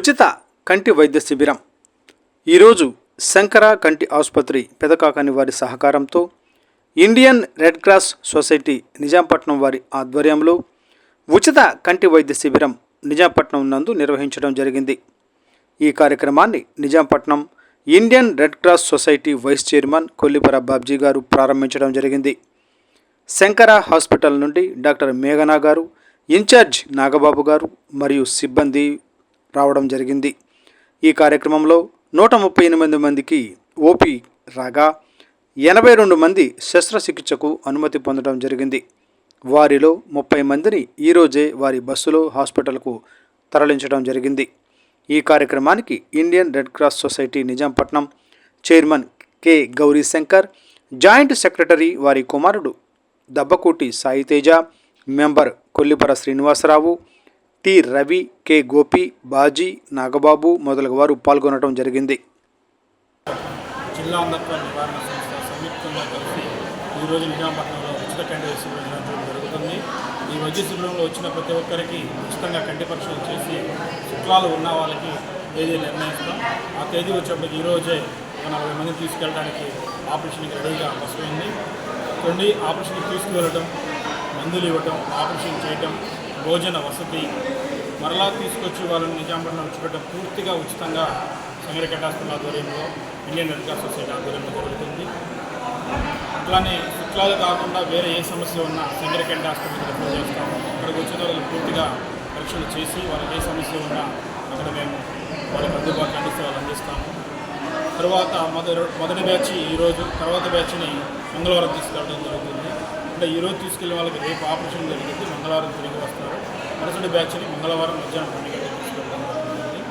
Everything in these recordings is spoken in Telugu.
ఉచిత కంటి వైద్య శిబిరం ఈరోజు శంకర కంటి ఆసుపత్రి పెదకాకని వారి సహకారంతో Indian red cross society Nizampatnam వారి ఆధ్వర్యంలో ఉచిత కంటి వైద్య శిబిరం నిజాంపట్నం నందు నిర్వహించడం జరిగింది. ఈ కార్యక్రమాన్ని Nizampatnam Indian red cross Society vice chairman Kollipara Babji garu ప్రారంభించడం జరిగింది. శంకర హాస్పిటల్ నుండి డాక్టర్ మేఘనా గారు, ఇన్ఛార్జ్ నాగబాబు గారు మరియు సిబ్బంది రావడం జరిగింది. ఈ కార్యక్రమంలో 138 మందికి ఓపీ రాగా 82 మంది శస్త్రచికిత్సకు అనుమతి పొందడం జరిగింది. వారిలో 30 మందిని ఈరోజే వారి బస్సులో హాస్పిటల్కు తరలించడం జరిగింది. ఈ కార్యక్రమానికి Indian red cross society Nizampatnam chairman K Gowrishankar, joint secretary వారి కుమారుడు Dabbakoti Saiteja, member Kollipara Srinivasarao, T Ravi, K Gopi, Baji, Nagababu మొదలగు వారు పాల్గొనడం జరిగింది. జిల్లా అంధత్వ నివారణ సంస్థ సంయుక్తంగా కలిసి ఈరోజు నిజాంపట్నంలో ఉచిత కంటి శిబిరం నిర్వహించడం జరుగుతుంది. ఈ వైద్య శిబిరంలో వచ్చిన ప్రతి ఒక్కరికి ఉచితంగా కంటి పరీక్షలు చేసి శుక్లాలు ఉన్న వాళ్ళకి తేదీ నిర్ణయిస్తాం. ఆ తేదీ వచ్చేప్పటికి ఈరోజే 40 మందిని తీసుకెళ్ళడానికి ఆపరేషన్కి రెడీగా వస్తుంది. కొన్ని ఆపరేషన్కి తీసుకువెళ్ళడం, మందులు ఇవ్వటం, ఆపరేషన్ చేయటం, భోజన వసతి, మరలా తీసుకొచ్చి వాళ్ళని నిజాంపట్నం విడిచిపెట్టడం పూర్తిగా ఉచితంగా శంకర కంటి హాస్పిటల్ ఆధ్వర్యంలో ఇండియన్ రెడ్ క్రాస్ సొసైటీ ఆధ్వర్యంలో జరుగుతుంది. అట్లానే శుక్లాలు కాకుండా వేరే ఏ సమస్య ఉన్నా శంకర కంటి హాస్పిటల్కి రిఫర్ చేస్తాము. అక్కడికి వచ్చిన వాళ్ళు పూర్తిగా పరీక్షలు చేసి వాళ్ళకి ఏ సమస్య ఉన్నా అక్కడ మేము వాళ్ళకి అందుబాటులో అన్ని సేవలు అందిస్తాము. తర్వాత మొదటి బ్యాచ్ ఈరోజు, తర్వాత బ్యాచ్ని మంగళవారం తీసుకెళ్ళడం జరుగుతుంది. అంటే ఈరోజు తీసుకెళ్ళిన వాళ్ళకి రేపు ఆపరేషన్ జరిగింది, మంగళవారం తిరిగి వస్తారు. మరుసటి బ్యాచ్ని మంగళవారం మధ్యాహ్నం 12 గంటలకు తీసుకెళ్ళడం జరుగుతుంది.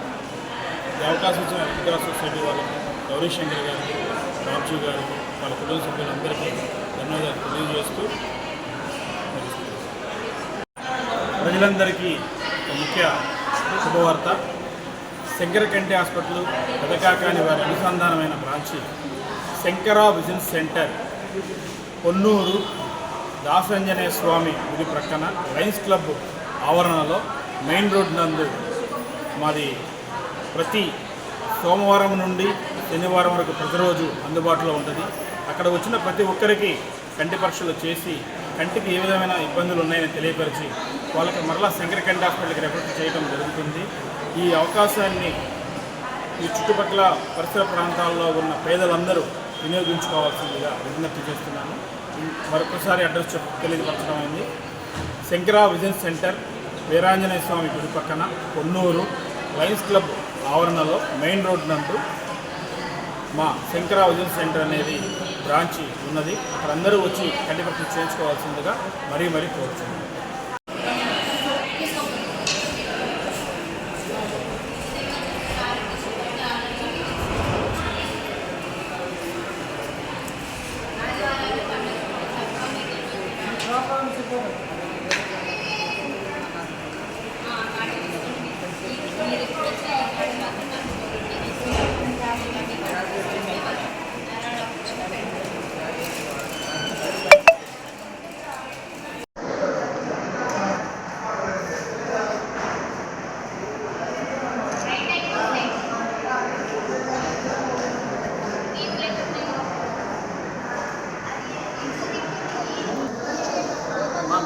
ఈ అవకాశం ఇచ్చిన రెడ్ క్రాస్ సొసైటీ వాళ్ళకి, గౌరీశంకర్ గారికి, బాబ్జీ గారికి, వాళ్ళ కుటుంబ సభ్యులందరికీ ధన్యవాదాలు తెలియజేస్తూ ప్రజలందరికీ ఒక ముఖ్య శుభవార్త. శంకర కంటి హాస్పిటల్ పెదకాకని వారి అనుసంధానమైన branch Sankara vision centre Ponnuru Dasanjaneya స్వామి గుడి ప్రక్కన లయన్స్ క్లబ్ ఆవరణలో మెయిన్ రోడ్ నందు మాది ప్రతి సోమవారం నుండి శనివారం వరకు ప్రతిరోజు అందుబాటులో ఉంటుంది. అక్కడ వచ్చిన ప్రతి ఒక్కరికి కంటి పరీక్షలు చేసి కంటికి ఏ విధమైన ఇబ్బందులు ఉన్నాయని తెలియపరిచి వాళ్ళకి మరలా శంకర కంటి హాస్పిటల్కి రెఫర్ చేయడం జరుగుతుంది. ఈ అవకాశాన్ని ఈ చుట్టుపక్కల పరిసర ప్రాంతాల్లో ఉన్న పేదలందరూ వినియోగించుకోవాల్సిందిగా విజ్ఞప్తి చేస్తున్నాను. మరొకసారి అడ్రస్ తెలియపరచడం అయింది. శంకర విజన్ సెంటర్, వీరాంజనేయ స్వామి గుడి పక్కన, పొన్నూరు, లయన్స్ క్లబ్ ఆవరణలో మెయిన్ రోడ్ నందు మా శంకర విజన్ సెంటర్ అనేది బ్రాంచి ఉన్నది. అక్కడ అందరూ వచ్చి కంటి పరీక్ష చేయించుకోవాల్సిందిగా మరీ కోరుతున్నాను.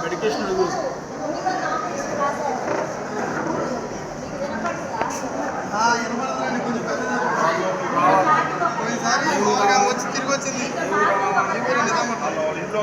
మెడికేషన్ వచ్చి తిరిగి వచ్చింది ఇంట్లో